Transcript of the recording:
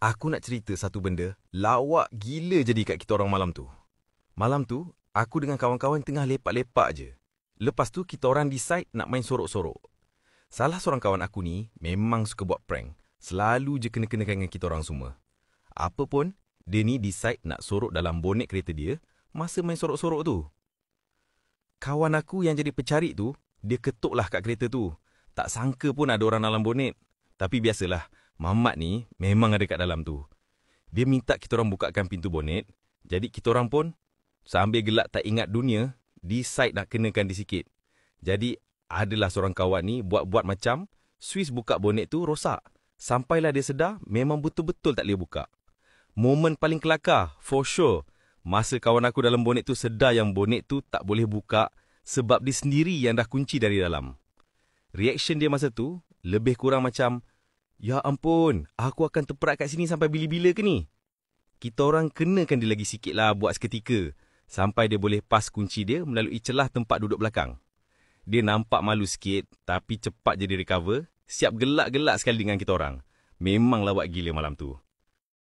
Aku nak cerita satu benda lawak gila jadi kat kita orang malam tu. Malam tu, aku dengan kawan-kawan tengah lepak-lepak je. Lepas tu, kita orang decide nak main sorok-sorok. Salah seorang kawan aku ni memang suka buat prank. Selalu je kena-kenakan dengan kita orang semua. Apa pun, dia ni decide nak sorok dalam bonet kereta dia masa main sorok-sorok tu. Kawan aku yang jadi pencari tu, dia ketuklah kat kereta tu. Tak sangka pun ada orang dalam bonet. Tapi biasalah, Mamat ni memang ada kat dalam tu. Dia minta kita orang bukakan pintu bonet. Jadi kita orang pun sambil gelak tak ingat dunia, decide nak kenakan dia sikit. Jadi adalah seorang kawan ni buat-buat macam Swiss buka bonet tu rosak. Sampailah dia sedar memang betul-betul tak boleh buka. Momen paling kelakar, for sure. Masa kawan aku dalam bonet tu sedar yang bonet tu tak boleh buka sebab dia sendiri yang dah kunci dari dalam. Reaction dia masa tu lebih kurang macam, "Ya ampun, aku akan terperat kat sini sampai bila-bila ke ni?" Kita orang kenakan dia lagi sikit lah buat seketika, sampai dia boleh pas kunci dia melalui celah tempat duduk belakang. Dia nampak malu sikit, tapi cepat je dia recover, siap gelak-gelak sekali dengan kita orang. Memang lawak gila malam tu.